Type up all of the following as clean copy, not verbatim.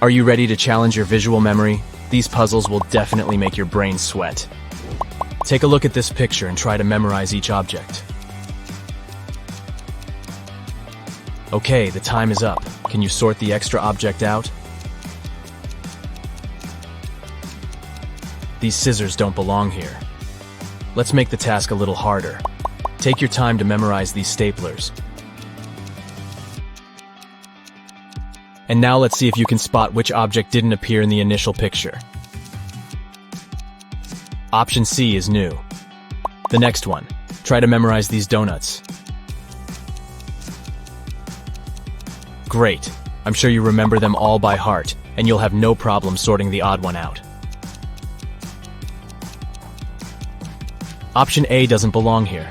Are you ready to challenge your visual memory? These puzzles will definitely make your brain sweat. Take a look at this picture and try to memorize each object. Okay, the time is up. Can you sort the extra object out? These scissors don't belong here. Let's make the task a little harder. Take your time to memorize these staplers. And now let's see if you can spot which object didn't appear in the initial picture. Option C is new. The next one, try to memorize these donuts. Great. I'm sure you remember them all by heart, and you'll have no problem sorting the odd one out. Option A doesn't belong here.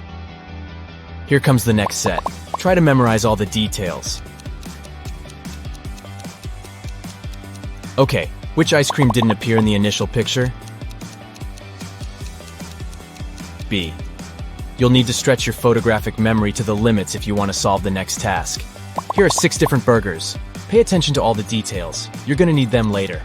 Here comes the next set. Try to memorize all the details. Okay, which ice cream didn't appear in the initial picture? B. You'll need to stretch your photographic memory to the limits if you want to solve the next task. Here are 6 different burgers. Pay attention to all the details. You're going to need them later.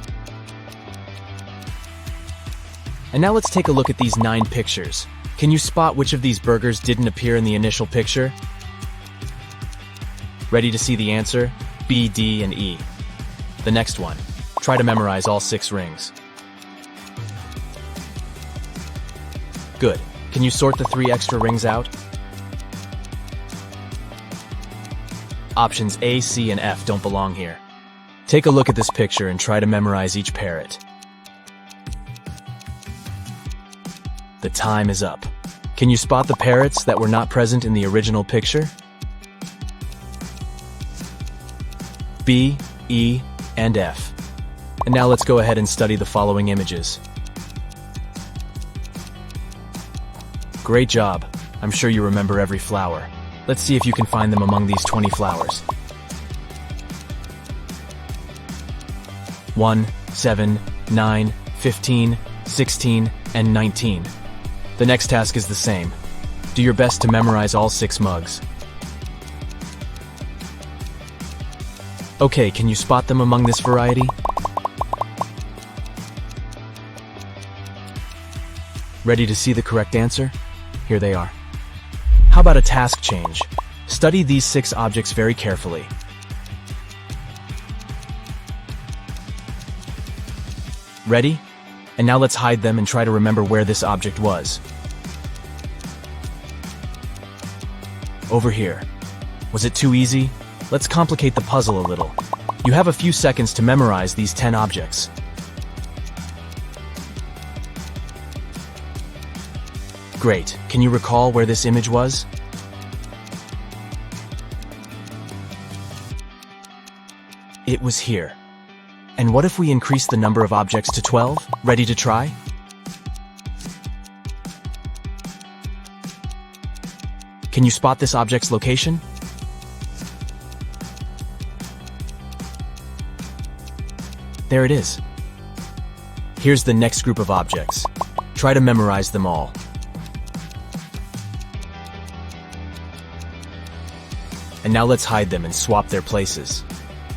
And now let's take a look at these 9 pictures. Can you spot which of these burgers didn't appear in the initial picture? Ready to see the answer? B, D, and E. The next one. Try to memorize all 6 rings. Good. Can you sort the 3 extra rings out? Options A, C, and F don't belong here. Take a look at this picture and try to memorize each parrot. The time is up. Can you spot the parrots that were not present in the original picture? B, E, and F. And now let's go ahead and study the following images. Great job. I'm sure you remember every flower. Let's see if you can find them among these 20 flowers. 1, 7, 9, 15, 16, and 19. The next task is the same. Do your best to memorize all 6 mugs. Okay, can you spot them among this variety? Ready to see the correct answer? Here they are. How about a task change? Study these 6 objects very carefully. Ready? And now let's hide them and try to remember where this object was. Over here. Was it too easy? Let's complicate the puzzle a little. You have a few seconds to memorize these 10 objects. Great. Can you recall where this image was? It was here. And what if we increase the number of objects to 12? Ready to try? Can you spot this object's location? There it is. Here's the next group of objects. Try to memorize them all. And now let's hide them and swap their places.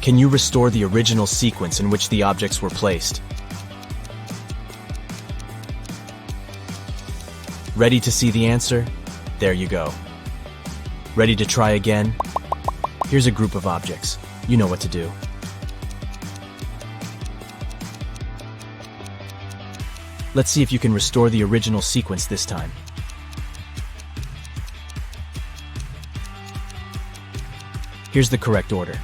Can you restore the original sequence in which the objects were placed? Ready to see the answer? There you go. Ready to try again? Here's a group of objects. You know what to do. Let's see if you can restore the original sequence this time. Here's the correct order.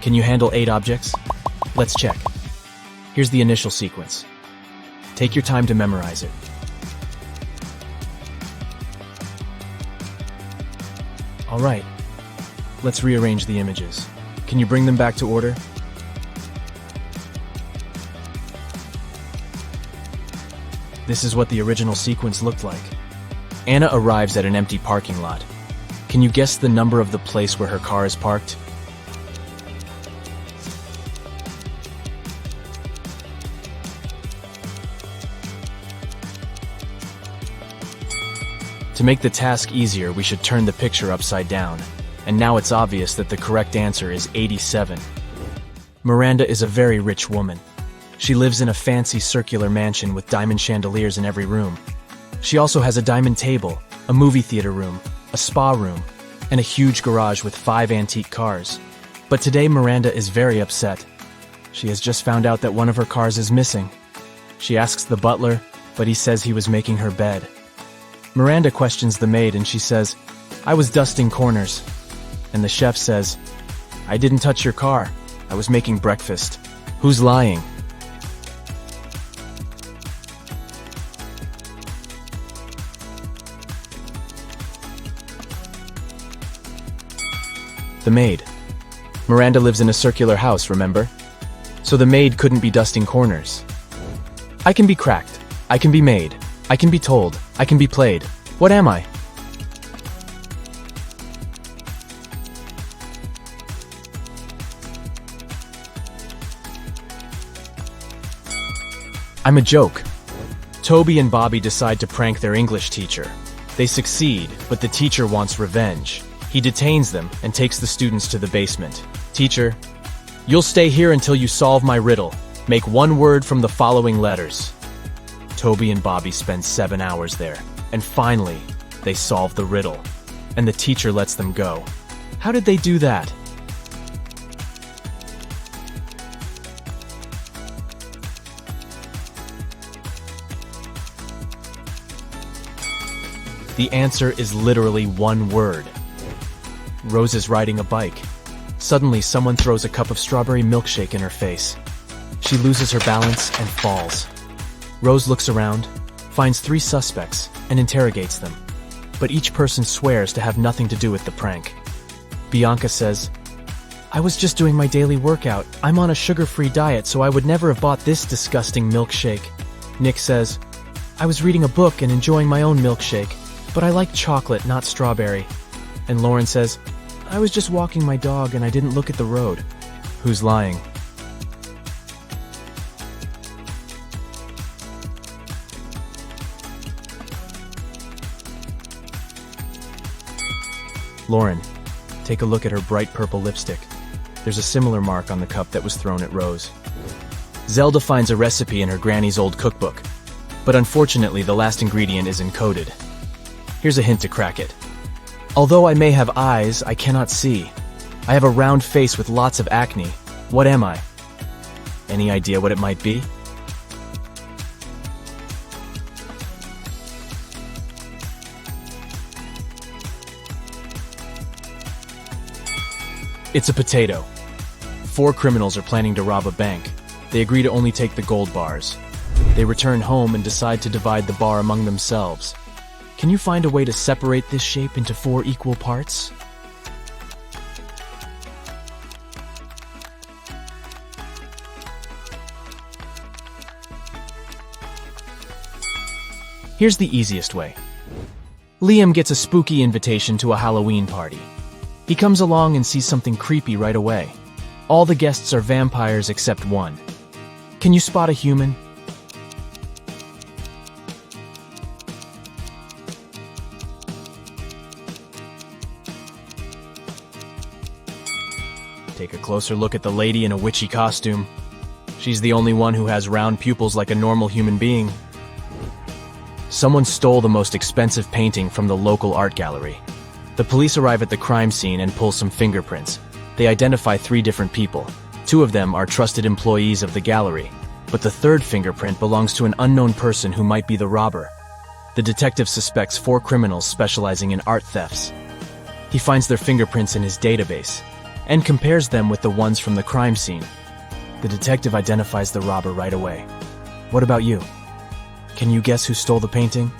Can you handle 8 objects? Let's check. Here's the initial sequence. Take your time to memorize it. All right. Let's rearrange the images. Can you bring them back to order? This is what the original sequence looked like. Anna arrives at an empty parking lot. Can you guess the number of the place where her car is parked? To make the task easier, we should turn the picture upside down. And now it's obvious that the correct answer is 87. Miranda is a very rich woman. She lives in a fancy circular mansion with diamond chandeliers in every room. She also has a diamond table, a movie theater room, a spa room, and a huge garage with 5 antique cars. But today Miranda is very upset. She has just found out that one of her cars is missing. She asks the butler, but he says he was making her bed. Miranda questions the maid and she says, "I was dusting corners." And the chef says, "I didn't touch your car. I was making breakfast." Who's lying? The maid. Miranda lives in a circular house, remember? So the maid couldn't be dusting corners. I can be cracked. I can be made. I can be told. I can be played. What am I? I'm a joke. Toby and Bobby decide to prank their English teacher. They succeed, but the teacher wants revenge. He detains them and takes the students to the basement. "Teacher, you'll stay here until you solve my riddle. Make one word from the following letters." Toby and Bobby spend 7 hours there, and finally, they solve the riddle. And the teacher lets them go. How did they do that? The answer is literally one word. Rose is riding a bike. Suddenly, someone throws a cup of strawberry milkshake in her face. She loses her balance and falls. Rose looks around, finds 3 suspects, and interrogates them. But each person swears to have nothing to do with the prank. Bianca says, "I was just doing my daily workout. I'm on a sugar-free diet, so I would never have bought this disgusting milkshake." Nick says, "I was reading a book and enjoying my own milkshake, but I like chocolate, not strawberry." And Lauren says, "I was just walking my dog and I didn't look at the road." Who's lying? Lauren, take a look at her bright purple lipstick. There's a similar mark on the cup that was thrown at Rose. Zelda finds a recipe in her granny's old cookbook, but unfortunately the last ingredient is encoded. Here's a hint to crack it. Although I may have eyes, I cannot see. I have a round face with lots of acne. What am I? Any idea what it might be? It's a potato. 4 criminals are planning to rob a bank. They agree to only take the gold bars. They return home and decide to divide the bar among themselves. Can you find a way to separate this shape into 4 equal parts? Here's the easiest way. Liam gets a spooky invitation to a Halloween party. He comes along and sees something creepy right away. All the guests are vampires except one. Can you spot a human? Take a closer look at the lady in a witchy costume. She's the only one who has round pupils like a normal human being. Someone stole the most expensive painting from the local art gallery. The police arrive at the crime scene and pull some fingerprints. They identify 3 different people. 2 of them are trusted employees of the gallery, but the 3rd fingerprint belongs to an unknown person who might be the robber. The detective suspects 4 criminals specializing in art thefts. He finds their fingerprints in his database and compares them with the ones from the crime scene. The detective identifies the robber right away. What about you? Can you guess who stole the painting?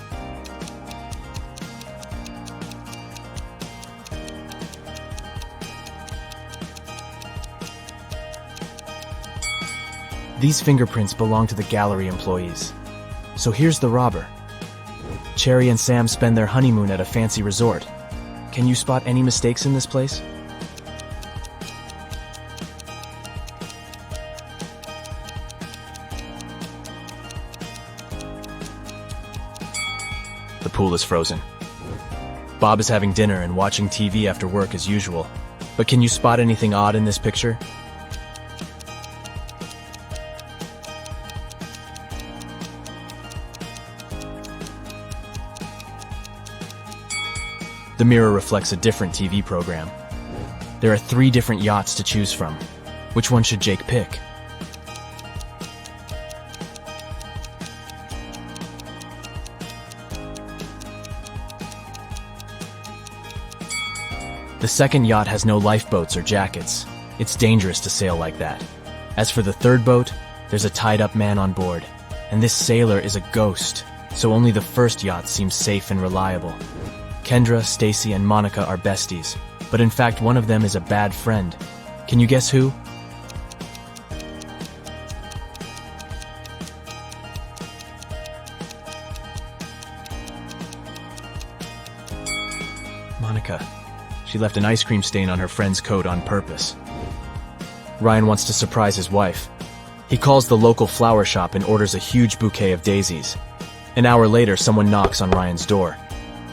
These fingerprints belong to the gallery employees. So here's the robber. Cherry and Sam spend their honeymoon at a fancy resort. Can you spot any mistakes in this place? The pool is frozen. Bob is having dinner and watching TV after work as usual. But can you spot anything odd in this picture? The mirror reflects a different TV program. There are 3 different yachts to choose from. Which one should Jake pick? The second yacht has no lifeboats or jackets. It's dangerous to sail like that. As for the third boat, there's a tied-up man on board, and this sailor is a ghost, so only the first yacht seems safe and reliable. Kendra, Stacy, and Monica are besties, but in fact one of them is a bad friend. Can you guess who? Monica. She left an ice cream stain on her friend's coat on purpose. Ryan wants to surprise his wife. He calls the local flower shop and orders a huge bouquet of daisies. An hour later, someone knocks on Ryan's door.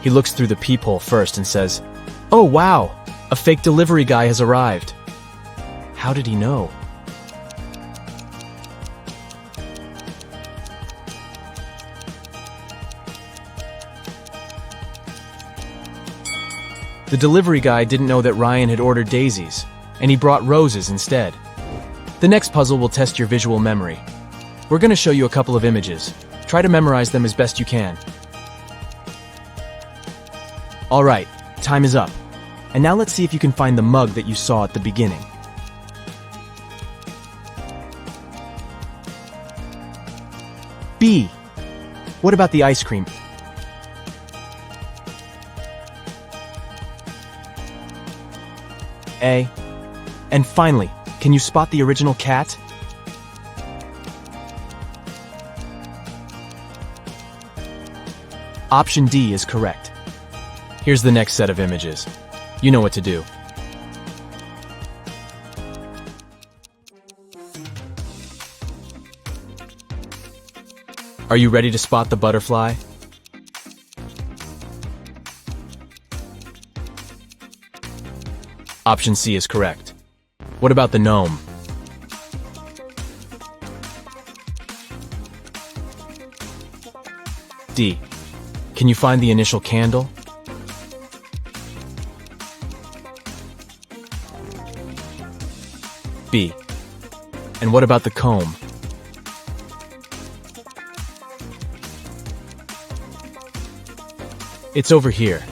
He looks through the peephole first and says, "Oh wow, a fake delivery guy has arrived." How did he know? The delivery guy didn't know that Ryan had ordered daisies, and he brought roses instead. The next puzzle will test your visual memory. We're going to show you a couple of images. Try to memorize them as best you can. All right, time is up. And now let's see if you can find the mug that you saw at the beginning. B. What about the ice cream? A. And finally, can you spot the original cat? Option D is correct. Here's the next set of images. You know what to do. Are you ready to spot the butterfly? Option C is correct. What about the gnome? D. Can you find the initial candle? B. And what about the comb? It's over here.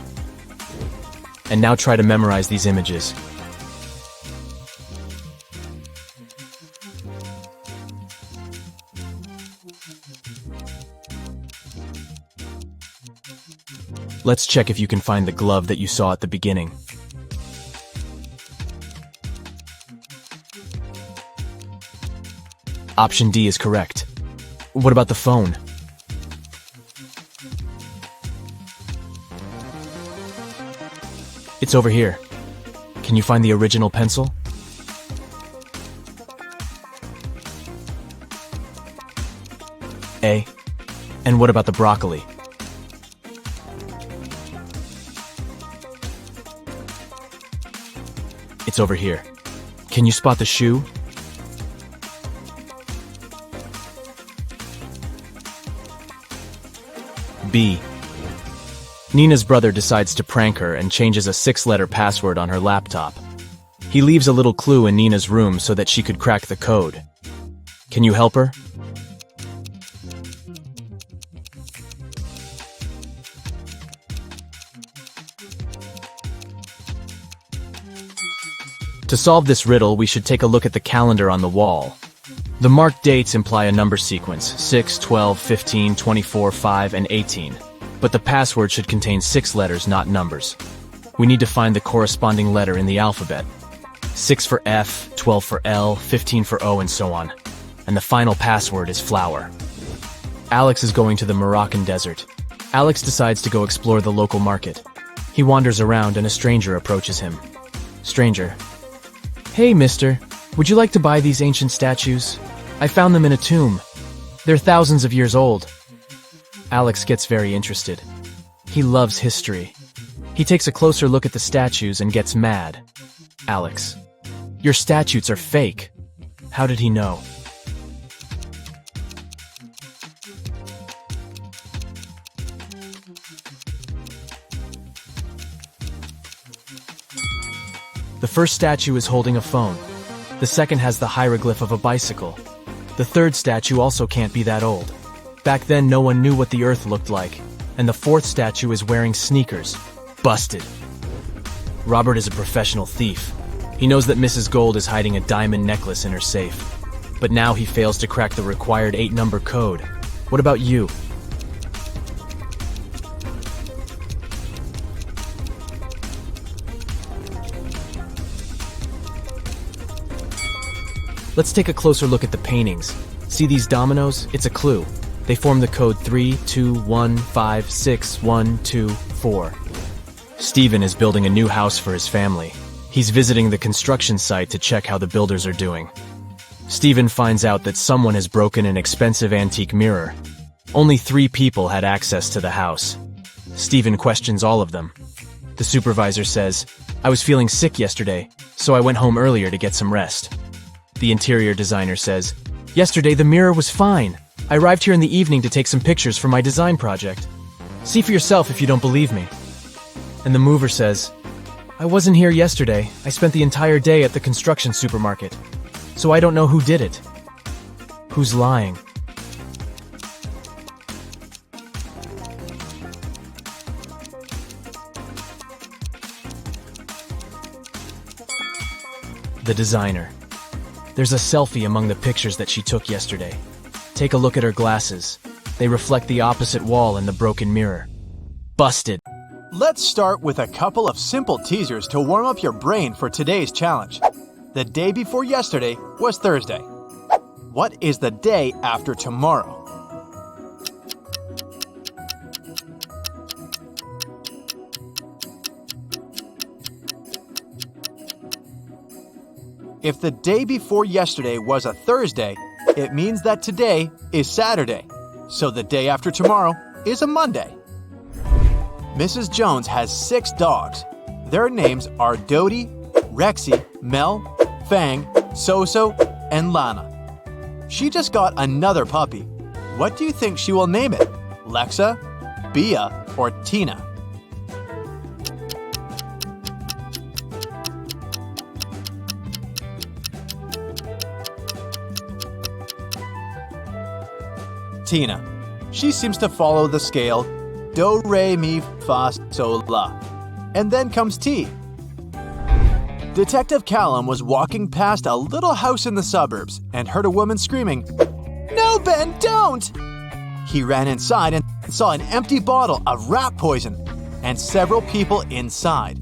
And now try to memorize these images. Let's check if you can find the glove that you saw at the beginning. Option D is correct. What about the phone? It's over here. Can you find the original pencil? A. And what about the broccoli? It's over here. Can you spot the shoe? B. Nina's brother decides to prank her and changes a 6-letter password on her laptop. He leaves a little clue in Nina's room so that she could crack the code. Can you help her? To solve this riddle, we should take a look at the calendar on the wall. The marked dates imply a number sequence, 6, 12, 15, 24, 5, and 18. But the password should contain 6 letters, not numbers. We need to find the corresponding letter in the alphabet. 6 for F, 12 for L, 15 for O, and so on. And the final password is flower. Alex is going to the Moroccan desert. Alex decides to go explore the local market. He wanders around and a stranger approaches him. Stranger. Hey, mister. Would you like to buy these ancient statues? I found them in a tomb. They're thousands of years old. Alex gets very interested. He loves history. He takes a closer look at the statues and gets mad. Alex, your statues are fake. How did he know? first statue is holding a phone. The second has the hieroglyph of a bicycle. The third statue also can't be that old. Back then, no one knew what the Earth looked like. And the fourth statue is wearing sneakers. Busted. Robert is a professional thief. He knows that Mrs. Gold is hiding a diamond necklace in her safe. But now he fails to crack the required 8-number code. What about you? Let's take a closer look at the paintings. See these dominoes? It's a clue. They form the code 3, 2, 1, 5, 6, 1, 2, 4. Stephen is building a new house for his family. He's visiting the construction site to check how the builders are doing. Stephen finds out that someone has broken an expensive antique mirror. Only 3 people had access to the house. Stephen questions all of them. The supervisor says, "I was feeling sick yesterday, so I went home earlier to get some rest." The interior designer says, "Yesterday the mirror was fine. I arrived here in the evening to take some pictures for my design project. See for yourself if you don't believe me." And the mover says, "I wasn't here yesterday. I spent the entire day at the construction supermarket. So I don't know who did it." Who's lying? The designer. There's a selfie among the pictures that she took yesterday. Take a look at her glasses. They reflect the opposite wall and the broken mirror. Busted. Let's start with a couple of simple teasers to warm up your brain for today's challenge. The day before yesterday was Thursday. What is the day after tomorrow? If the day before yesterday was a Thursday, it means that today is Saturday. So the day after tomorrow is a Monday. Mrs. Jones has 6 dogs. Their names are Dodie, Rexy, Mel, Fang, Soso, and Lana. She just got another puppy. What do you think she will name it? Lexa, Bia, or Tina? Tina. She seems to follow the scale do, re, mi, fa, sol, la. And then comes T. Detective Callum was walking past a little house in the suburbs and heard a woman screaming, "No, Ben, don't!" He ran inside and saw an empty bottle of rat poison and several people inside.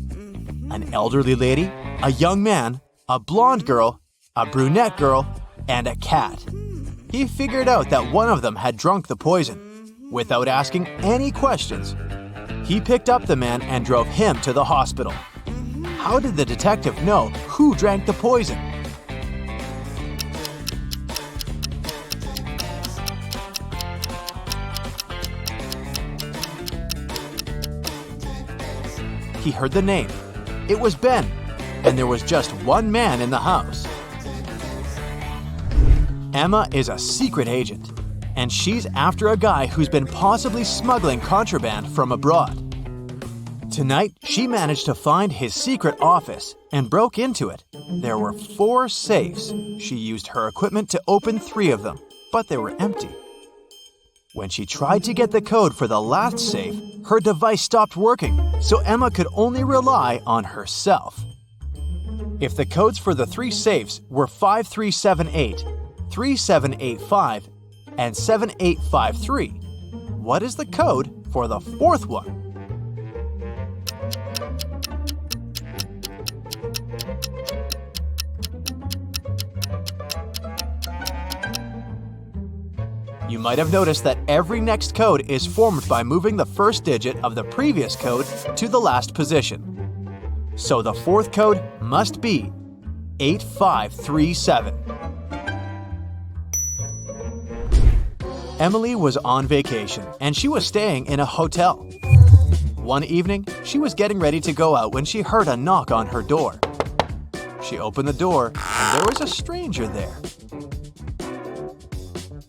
An elderly lady, a young man, a blonde girl, a brunette girl, and a cat. He figured out that one of them had drunk the poison. Without asking any questions, he picked up the man and drove him to the hospital. How did the detective know who drank the poison? He heard the name. It was Ben, and there was just one man in the house. Emma is a secret agent, and she's after a guy who's been possibly smuggling contraband from abroad. Tonight, she managed to find his secret office and broke into it. There were 4 safes. She used her equipment to open 3 of them, but they were empty. When she tried to get the code for the last safe, her device stopped working, so Emma could only rely on herself. If the codes for the 3 safes were 5378, 3785, and 7853, what is the code for the 4th one? You might have noticed that every next code is formed by moving the first digit of the previous code to the last position. So the 4th code must be 8537. Emily was on vacation and she was staying in a hotel. One evening, she was getting ready to go out when she heard a knock on her door. She opened the door and there was a stranger there.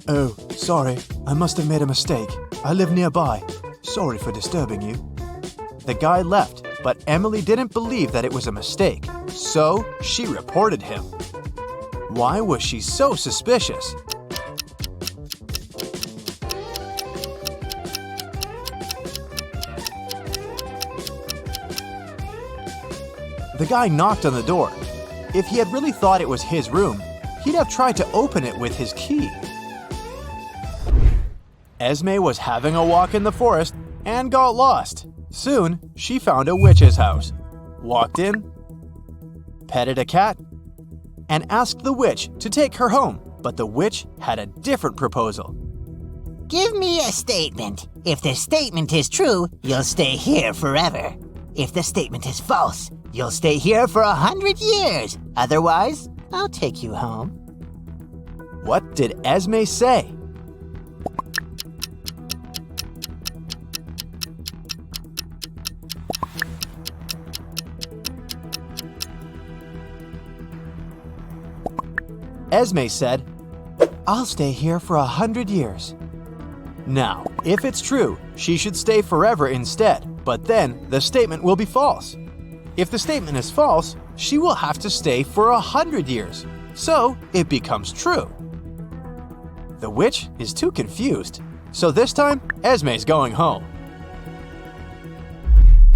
"Oh, sorry, I must have made a mistake. I live nearby. Sorry for disturbing you." The guy left, but Emily didn't believe that it was a mistake. So she reported him. Why was she so suspicious? The guy knocked on the door. If he had really thought it was his room, he'd have tried to open it with his key. Esme was having a walk in the forest and got lost. Soon, she found a witch's house, walked in, petted a cat, and asked the witch to take her home. But the witch had a different proposal. Give me a statement. If the statement is true, you'll stay here forever. If the statement is false, you'll stay here for 100 years. Otherwise, I'll take you home. What did Esme say? Esme said, "I'll stay here for 100 years. Now, if it's true, she should stay forever instead, but then the statement will be false. If the statement is false, she will have to stay for 100 years, so it becomes true." The witch is too confused, so this time, Esme's going home.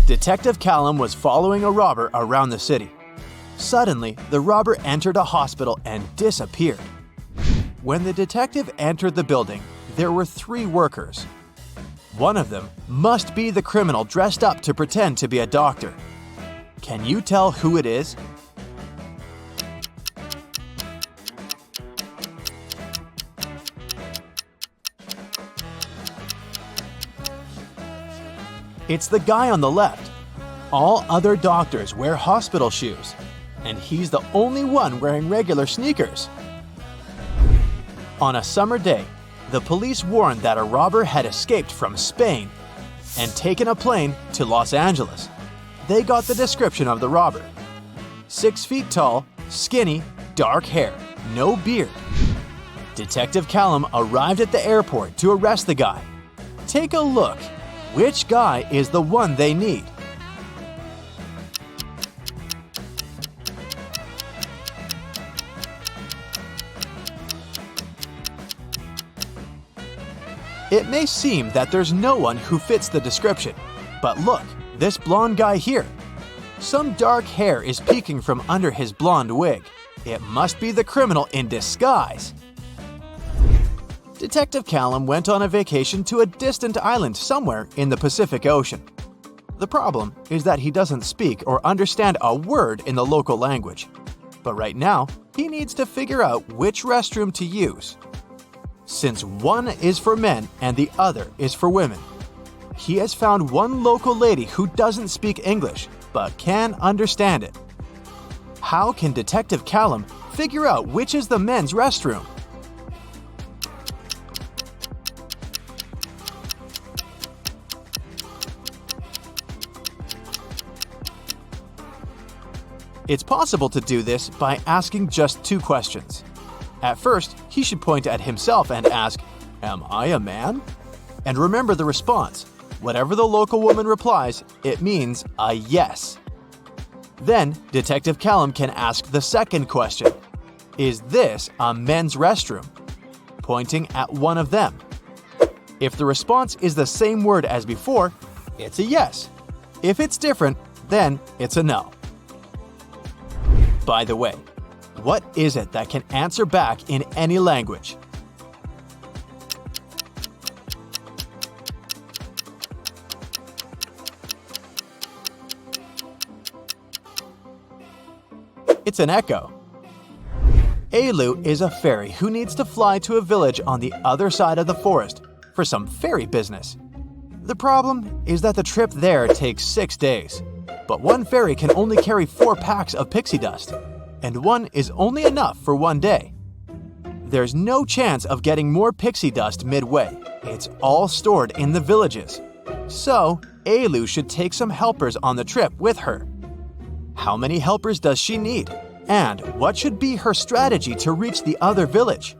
Detective Callum was following a robber around the city. Suddenly, the robber entered a hospital and disappeared. When the detective entered the building, there were 3 workers. One of them must be the criminal dressed up to pretend to be a doctor. Can you tell who it is? It's the guy on the left. All other doctors wear hospital shoes, and he's the only one wearing regular sneakers. On a summer day, the police warned that a robber had escaped from Spain and taken a plane to Los Angeles. They got the description of the robber. 6 feet tall, skinny, dark hair, no beard. Detective Callum arrived at the airport to arrest the guy. Take a look. Which guy is the one they need? It may seem that there's no one who fits the description, but look, this blonde guy here. Some dark hair is peeking from under his blonde wig. It must be the criminal in disguise. Detective Callum went on a vacation to a distant island somewhere in the Pacific Ocean. The problem is that he doesn't speak or understand a word in the local language. But right now, he needs to figure out which restroom to use. Since one is for men and the other is for women, he has found one local lady who doesn't speak English but can understand it. How can Detective Callum figure out which is the men's restroom? It's possible to do this by asking just 2 questions. At first, he should point at himself and ask, "Am I a man?" And remember the response. Whatever the local woman replies, it means a yes. Then, Detective Callum can ask the second question. Is this a men's restroom? Pointing at one of them. If the response is the same word as before, it's a yes. If it's different, then it's a no. By the way, what is it that can answer back in any language? It's an echo. Alu is a fairy who needs to fly to a village on the other side of the forest for some fairy business. The problem is that the trip there takes 6 days, but one fairy can only carry 4 packs of pixie dust, and one is only enough for 1 day. There's no chance of getting more pixie dust midway. It's all stored in the villages. So, Alu should take some helpers on the trip with her. How many helpers does she need? And what should be her strategy to reach the other village?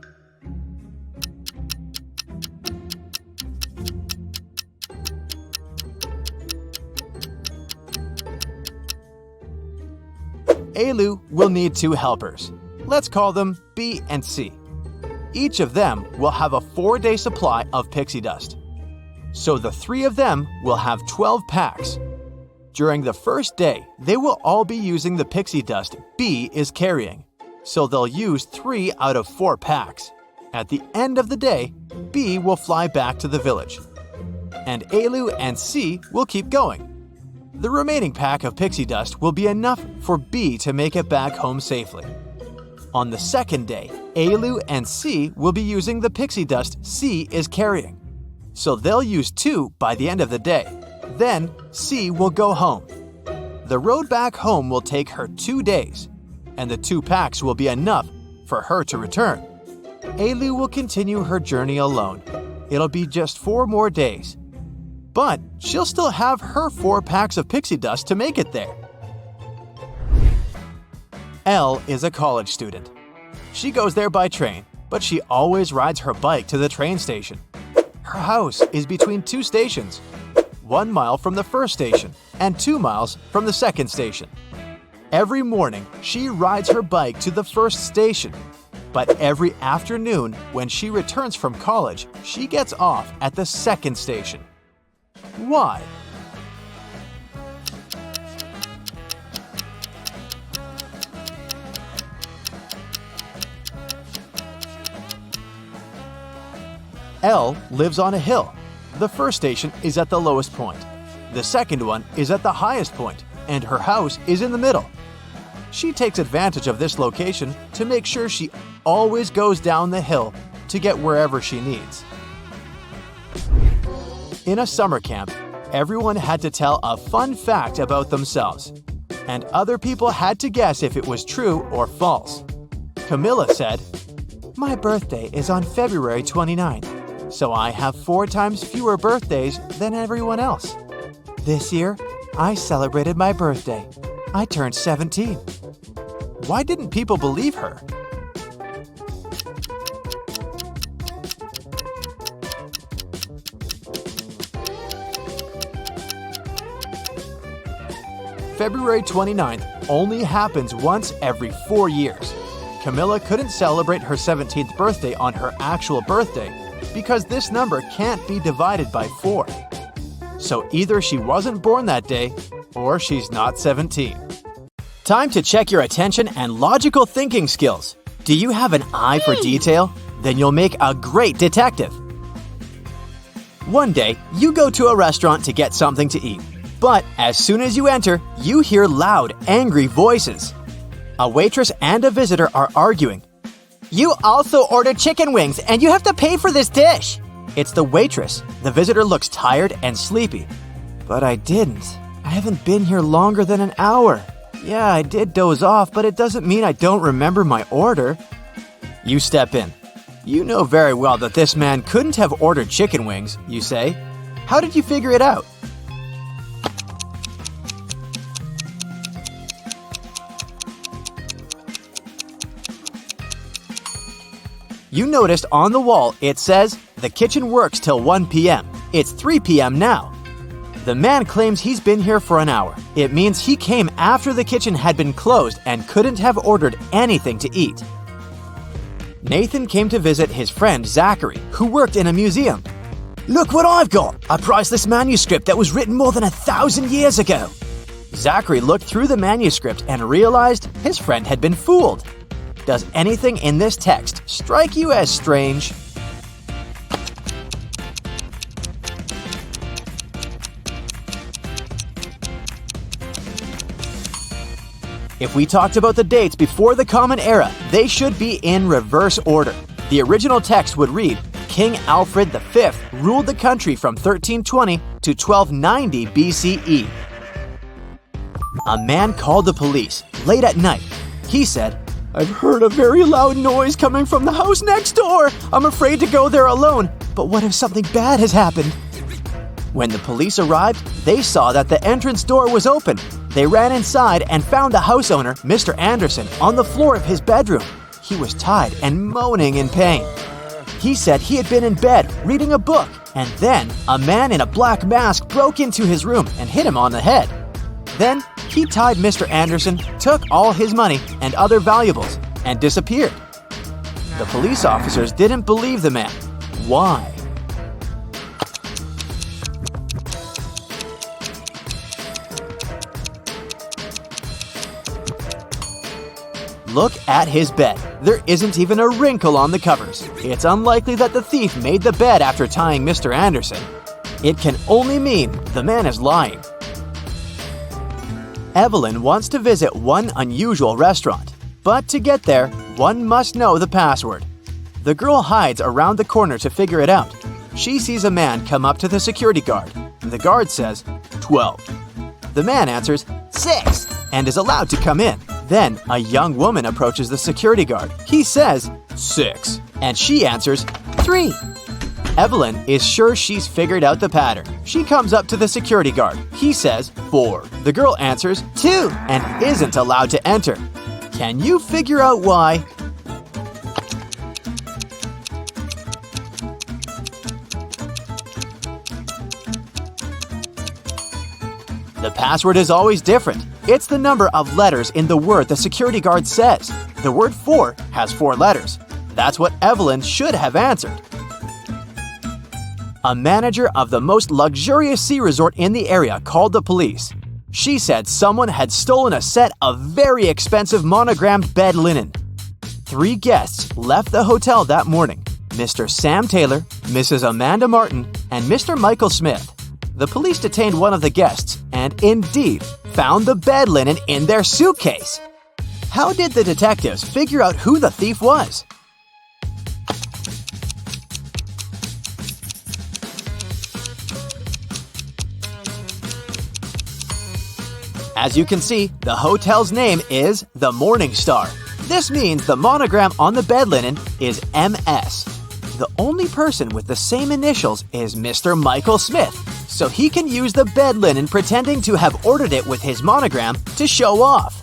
Alu will need 2 helpers. Let's call them B and C. Each of them will have a 4-day supply of pixie dust. So the 3 of them will have 12 packs. During the first day, they will all be using the pixie dust B is carrying. So they'll use 3 out of 4 packs. At the end of the day, B will fly back to the village. And Alu and C will keep going. The remaining pack of pixie dust will be enough for B to make it back home safely. On the second day, Alu and C will be using the pixie dust C is carrying. So they'll use 2 by the end of the day. Then C will go home. The road back home will take her 2 days, and the 2 packs will be enough for her to return. Alu will continue her journey alone. It'll be just 4 more days. But she'll still have her 4 packs of pixie dust to make it there. Elle is a college student. She goes there by train, but she always rides her bike to the train station. Her house is between 2 stations, 1 mile from the first station and 2 miles from the second station. Every morning, she rides her bike to the first station, but every afternoon when she returns from college, she gets off at the second station. Why? Elle lives on a hill. The first station is at the lowest point. The second one is at the highest point, and her house is in the middle. She takes advantage of this location to make sure she always goes down the hill to get wherever she needs. In a summer camp, everyone had to tell a fun fact about themselves, and other people had to guess if it was true or false. Camilla said, "My birthday is on February 29th. So I have 4 times fewer birthdays than everyone else. This year, I celebrated my birthday. I turned 17. Why didn't people believe her? February 29th only happens once every 4 years. Camilla couldn't celebrate her 17th birthday on her actual birthday because this number can't be divided by 4. So either she wasn't born that day, or she's not 17. Time to check your attention and logical thinking skills. Do you have an eye for detail? Then you'll make a great detective. One day, you go to a restaurant to get something to eat. But as soon as you enter, you hear loud, angry voices. A waitress and a visitor are arguing. "You also ordered chicken wings, and you have to pay for this dish." It's the waitress. The visitor looks tired and sleepy. "But I didn't. I haven't been here longer than an hour. Yeah, I did doze off, but it doesn't mean I don't remember my order." You step in. "You know very well that this man couldn't have ordered chicken wings," you say. "How did you figure it out?" You noticed on the wall it says, "The kitchen works till 1 p.m. It's 3 p.m. now. The man claims he's been here for an hour. It means he came after the kitchen had been closed and couldn't have ordered anything to eat. Nathan came to visit his friend Zachary, who worked in a museum. "Look what I've got! A priceless manuscript that was written more than 1,000 years ago." Zachary looked through the manuscript and realized his friend had been fooled. Does anything in this text strike you as strange? If we talked about the dates before the Common Era, they should be in reverse order. The original text would read, King Alfred V ruled the country from 1320 to 1290 BCE. A man called the police late at night. He said, "I've heard a very loud noise coming from the house next door. I'm afraid to go there alone, but what if something bad has happened?" When the police arrived, they saw that the entrance door was open. They ran inside and found the house owner, Mr. Anderson, on the floor of his bedroom. He was tied and moaning in pain. He said he had been in bed reading a book, and then a man in a black mask broke into his room and hit him on the head. Then He tied Mr. Anderson, took all his money and other valuables, and disappeared. The police officers didn't believe the man. Why? Look at his bed. There isn't even a wrinkle on the covers. It's unlikely that the thief made the bed after tying Mr. Anderson. It can only mean the man is lying. Evelyn wants to visit one unusual restaurant, but to get there, one must know the password. The girl hides around the corner to figure it out. She sees a man come up to the security guard. The guard says, 12. The man answers, 6, and is allowed to come in. Then, a young woman approaches the security guard. He says, 6, and she answers, 3. Evelyn is sure she's figured out the pattern. She comes up to the security guard. He says, 4. The girl answers, 2, and isn't allowed to enter. Can you figure out why? The password is always different. It's the number of letters in the word the security guard says. The word 4 has 4 letters. That's what Evelyn should have answered. A manager of the most luxurious ski resort in the area called the police. She said someone had stolen a set of very expensive monogrammed bed linen. 3 guests left the hotel that morning: Mr. Sam Taylor, Mrs. Amanda Martin, and Mr. Michael Smith. The police detained one of the guests and indeed found the bed linen in their suitcase. How did the detectives figure out who the thief was? As you can see, the hotel's name is the Morning Star. This means the monogram on the bed linen is MS. The only person with the same initials is Mr. Michael Smith, so he can use the bed linen pretending to have ordered it with his monogram to show off.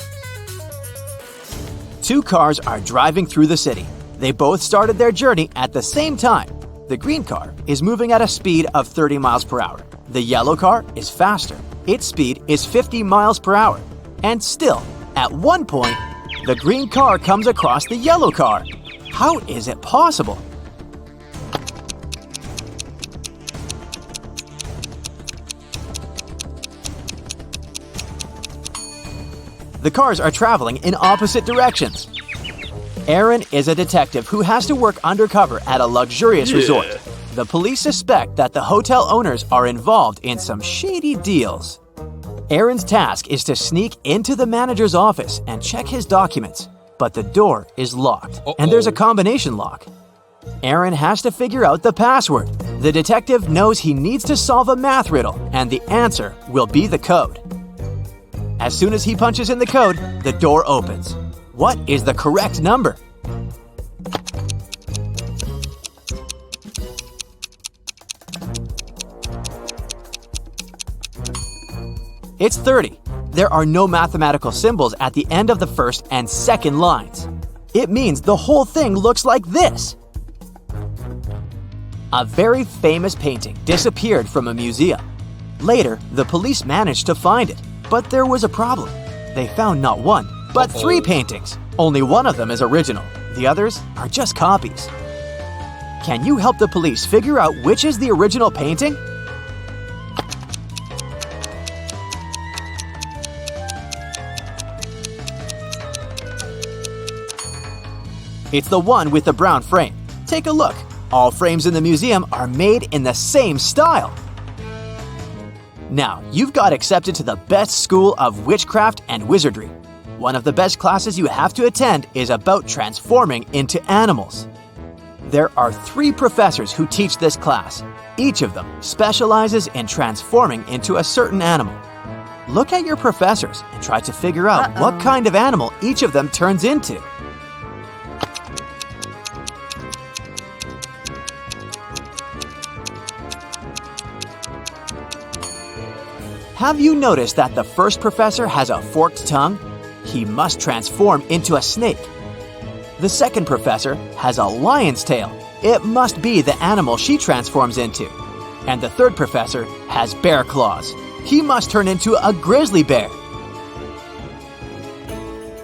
2 cars are driving through the city. They both started their journey at the same time. The green car is moving at a speed of 30 miles per hour. The yellow car is faster. Its speed is 50 miles per hour. And still, at one point, the green car comes across the yellow car. How is it possible? The cars are traveling in opposite directions. Aaron is a detective who has to work undercover at a luxurious resort. The police suspect that the hotel owners are involved in some shady deals. Aaron's task is to sneak into the manager's office and check his documents, but the door is locked, and there's a combination lock. Aaron has to figure out the password. The detective knows he needs to solve a math riddle, and the answer will be the code. As soon as he punches in the code, the door opens. What is the correct number? It's 30. There are no mathematical symbols at the end of the first and second lines. It means the whole thing looks like this. A very famous painting disappeared from a museum. Later, the police managed to find it, but there was a problem. They found not 1, but 3 paintings. Only one of them is original. The others are just copies. Can you help the police figure out which is the original painting? It's the one with the brown frame. Take a look. All frames in the museum are made in the same style. Now, you've got accepted to the best school of witchcraft and wizardry. One of the best classes you have to attend is about transforming into animals. There are 3 professors who teach this class. Each of them specializes in transforming into a certain animal. Look at your professors and try to figure out what kind of animal each of them turns into. Have you noticed that the first professor has a forked tongue? He must transform into a snake. The second professor has a lion's tail. It must be the animal she transforms into. And the third professor has bear claws. He must turn into a grizzly bear.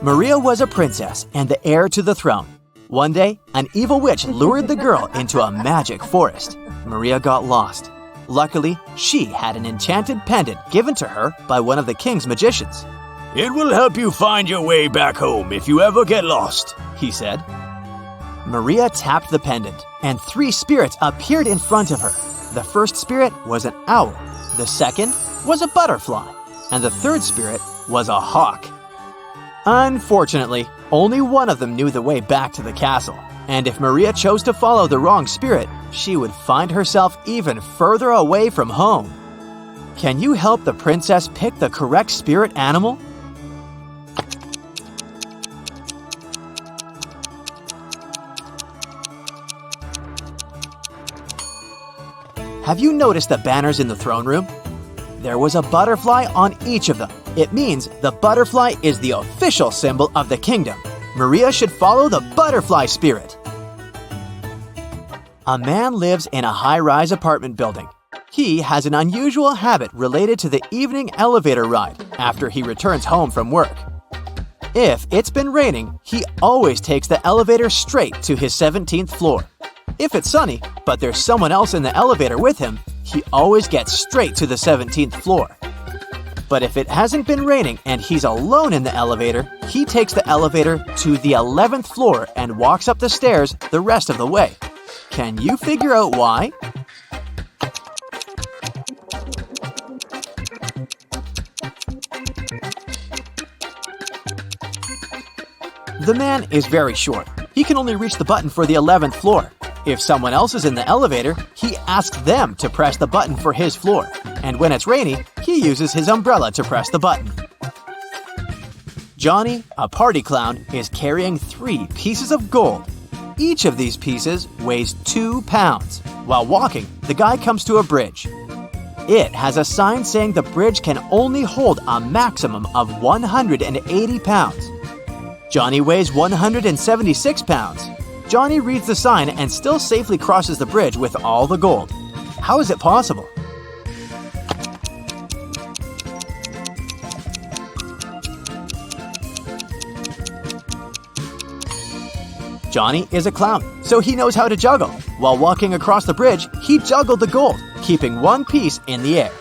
Maria was a princess and the heir to the throne. One day, an evil witch lured the girl into a magic forest. Maria got lost. Luckily, she had an enchanted pendant given to her by one of the king's magicians. "It will help you find your way back home if you ever get lost," he said. Maria tapped the pendant, and 3 spirits appeared in front of her. The first spirit was an owl, the second was a butterfly, and the third spirit was a hawk. Unfortunately, only one of them knew the way back to the castle, and if Maria chose to follow the wrong spirit, she would find herself even further away from home. Can you help the princess pick the correct spirit animal? Have you noticed the banners in the throne room? There was a butterfly on each of them. It means the butterfly is the official symbol of the kingdom. Maria should follow the butterfly spirit. A man lives in a high-rise apartment building. He has an unusual habit related to the evening elevator ride after he returns home from work. If it's been raining, he always takes the elevator straight to his 17th floor. If it's sunny, but there's someone else in the elevator with him, he always gets straight to the 17th floor. But if it hasn't been raining and he's alone in the elevator, he takes the elevator to the 11th floor and walks up the stairs the rest of the way. Can you figure out why? The man is very short. He can only reach the button for the 11th floor. If someone else is in the elevator, he asks them to press the button for his floor. And when it's rainy, he uses his umbrella to press the button. Johnny, a party clown, is carrying 3 pieces of gold. Each of these pieces weighs 2 pounds. While walking, the guy comes to a bridge. It has a sign saying the bridge can only hold a maximum of 180 pounds. Johnny weighs 176 pounds. Johnny reads the sign and still safely crosses the bridge with all the gold. How is it possible? Johnny is a clown, so he knows how to juggle. While walking across the bridge, he juggled the gold, keeping one piece in the air.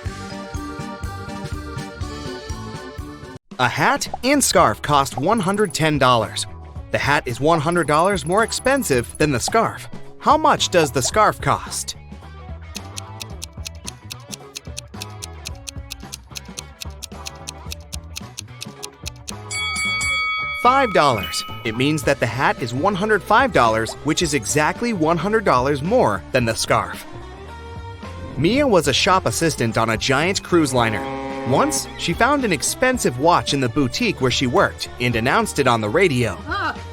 A hat and scarf cost $110. The hat is $100 more expensive than the scarf. How much does the scarf cost? $5. It means that the hat is $105, which is exactly $100 more than the scarf. Mia was a shop assistant on a giant cruise liner. Once, she found an expensive watch in the boutique where she worked and announced it on the radio.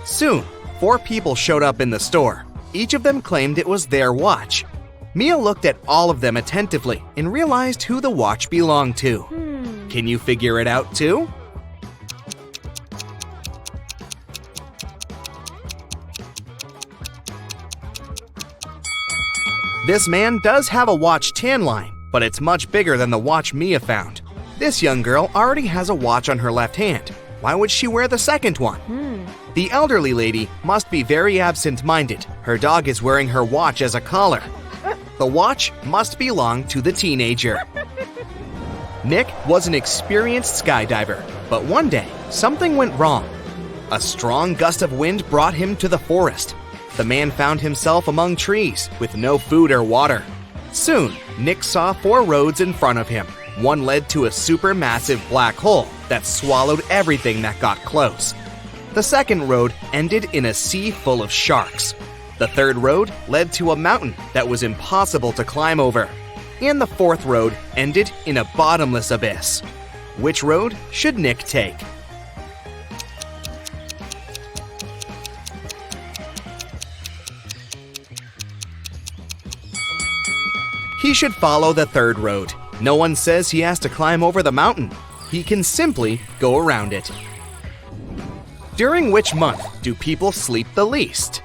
Soon, 4 people showed up in the store. Each of them claimed it was their watch. Mia looked at all of them attentively and realized who the watch belonged to. Can you figure it out too? This man does have a watch tan line, but it's much bigger than the watch Mia found. This young girl already has a watch on her left hand. Why would she wear the second one? The elderly lady must be very absent-minded. Her dog is wearing her watch as a collar. The watch must belong to the teenager. Nick was an experienced skydiver, but one day, something went wrong. A strong gust of wind brought him to the forest. The man found himself among trees with no food or water. Soon, Nick saw 4 roads in front of him. One led to a supermassive black hole that swallowed everything that got close. The second road ended in a sea full of sharks. The third road led to a mountain that was impossible to climb over. And the fourth road ended in a bottomless abyss. Which road should Nick take? He should follow the third road. No one says he has to climb over the mountain. He can simply go around it. During which month do people sleep the least?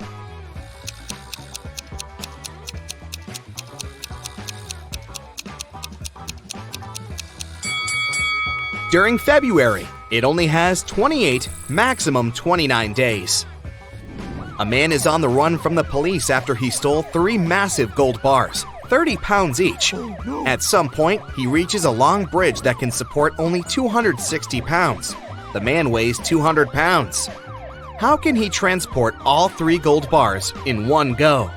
During February. It only has 28, maximum 29 days. A man is on the run from the police after he stole 3 massive gold bars, 30 pounds each. At some point, he reaches a long bridge that can support only 260 pounds. The man weighs 200 pounds. How can he transport all 3 gold bars in one go?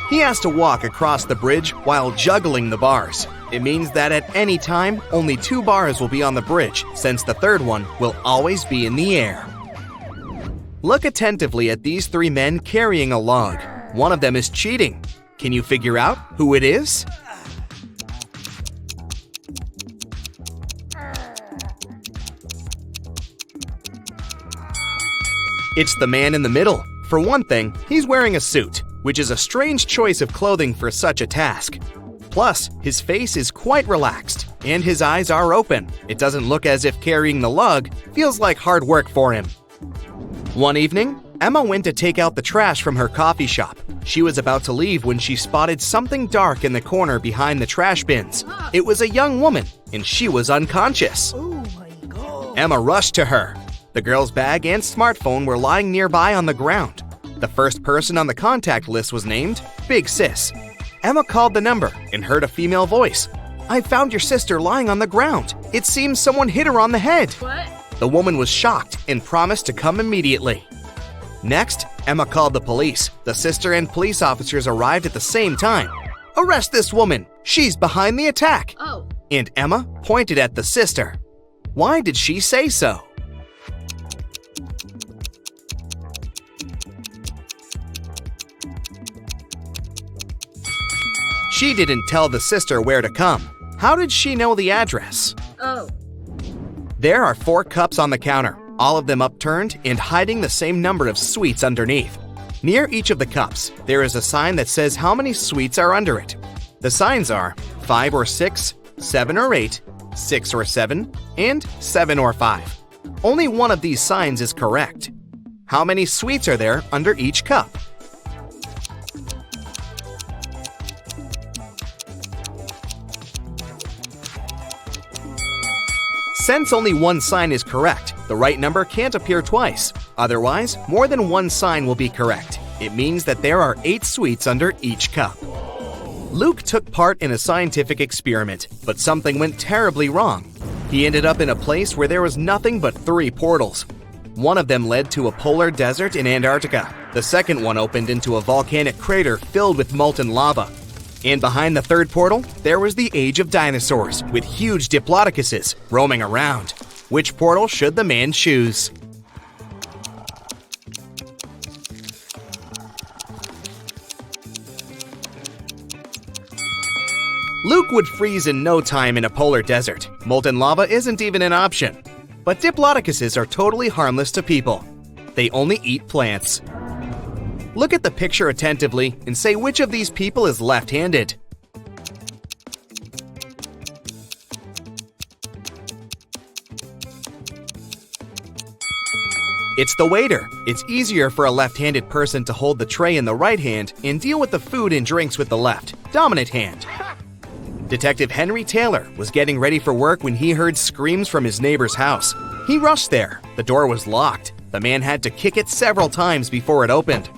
He has to walk across the bridge while juggling the bars. It means that at any time, only 2 bars will be on the bridge, since the third one will always be in the air. Look attentively at these 3 men carrying a log. One of them is cheating. Can you figure out who it is? It's the man in the middle. For one thing, he's wearing a suit, which is a strange choice of clothing for such a task. Plus, his face is quite relaxed, and his eyes are open. It doesn't look as if carrying the lug feels like hard work for him. One evening, Emma went to take out the trash from her coffee shop. She was about to leave when she spotted something dark in the corner behind the trash bins. It was a young woman, and she was unconscious. Oh my god. Emma rushed to her. The girl's bag and smartphone were lying nearby on the ground. The first person on the contact list was named Big Sis. Emma called the number and heard a female voice. "I found your sister lying on the ground. It seems someone hit her on the head." What? The woman was shocked and promised to come immediately. Next, Emma called the police. The sister and police officers arrived at the same time. "Arrest this woman! She's behind the attack!" Oh. And Emma pointed at the sister. Why did she say so? She didn't tell the sister where to come. How did she know the address? Oh. There are 4 cups on the counter, all of them upturned and hiding the same number of sweets underneath. Near each of the cups, there is a sign that says how many sweets are under it. The signs are 5 or 6, 7 or 8, 6 or 7, and 7 or 5. Only one of these signs is correct. How many sweets are there under each cup? Since only one sign is correct, the right number can't appear twice. Otherwise, more than one sign will be correct. It means that there are 8 sweets under each cup. Luke took part in a scientific experiment, but something went terribly wrong. He ended up in a place where there was nothing but 3 portals. One of them led to a polar desert in Antarctica. The second one opened into a volcanic crater filled with molten lava. And behind the third portal, there was the age of dinosaurs, with huge diplodocuses roaming around. Which portal should the man choose? Luke would freeze in no time in a polar desert. Molten lava isn't even an option. But diplodocuses are totally harmless to people. They only eat plants. Look at the picture attentively and say which of these people is left-handed. It's the waiter. It's easier for a left-handed person to hold the tray in the right hand and deal with the food and drinks with the left, dominant hand. Detective Henry Taylor was getting ready for work when he heard screams from his neighbor's house. He rushed there. The door was locked. The man had to kick it several times before it opened.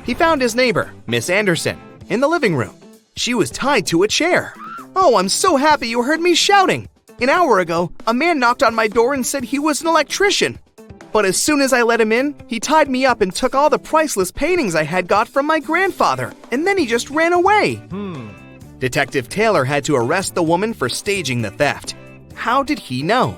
He found his neighbor, Miss Anderson, in the living room. She was tied to a chair. "Oh, I'm so happy you heard me shouting. An hour ago, a man knocked on my door and said he was an electrician. But as soon as I let him in, he tied me up and took all the priceless paintings I had got from my grandfather, and then he just ran away." Detective Taylor had to arrest the woman for staging the theft. How did he know?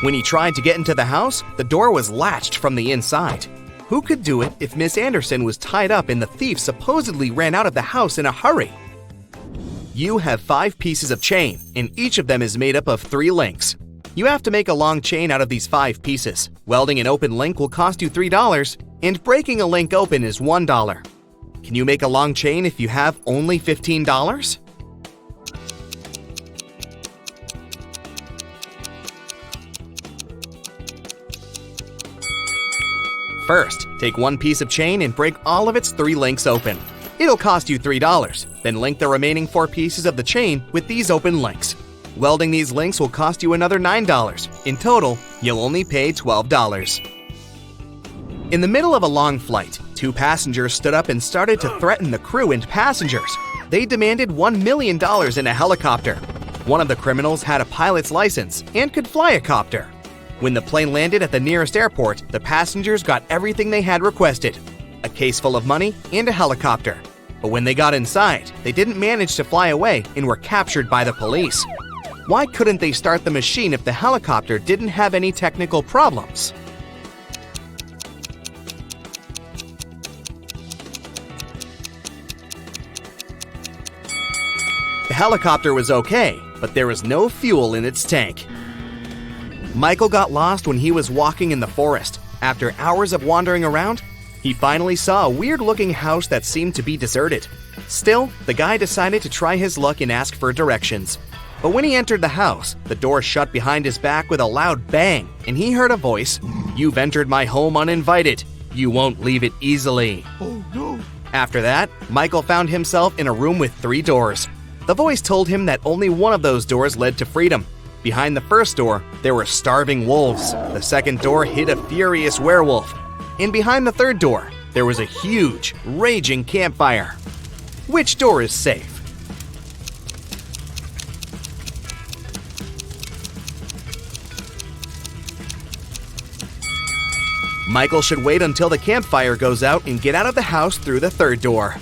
When he tried to get into the house, the door was latched from the inside. Who could do it if Miss Anderson was tied up and the thief supposedly ran out of the house in a hurry? You have 5 pieces of chain, and each of them is made up of 3 links. You have to make a long chain out of these 5 pieces. Welding an open link will cost you $3, and breaking a link open is $1. Can you make a long chain if you have only $15? First, take one piece of chain and break all of its 3 links open. It'll cost you $3. Then link the remaining 4 pieces of the chain with these open links. Welding these links will cost you another $9. In total, you'll only pay $12. In the middle of a long flight, 2 passengers stood up and started to threaten the crew and passengers. They demanded $1 million in a helicopter. One of the criminals had a pilot's license and could fly a copter. When the plane landed at the nearest airport, the passengers got everything they had requested: a case full of money and a helicopter. But when they got inside, they didn't manage to fly away and were captured by the police. Why couldn't they start the machine if the helicopter didn't have any technical problems? The helicopter was okay, but there was no fuel in its tank. Michael got lost when he was walking in the forest. After hours of wandering around, he finally saw a weird-looking house that seemed to be deserted. Still, the guy decided to try his luck and ask for directions. But when he entered the house, the door shut behind his back with a loud bang, and he heard a voice, "You've entered my home uninvited. You won't leave it easily." Oh no! After that, Michael found himself in a room with 3 doors. The voice told him that only one of those doors led to freedom. Behind the first door, there were starving wolves. The second door hid a furious werewolf. And behind the third door, there was a huge, raging campfire. Which door is safe? Michael should wait until the campfire goes out and get out of the house through the third door.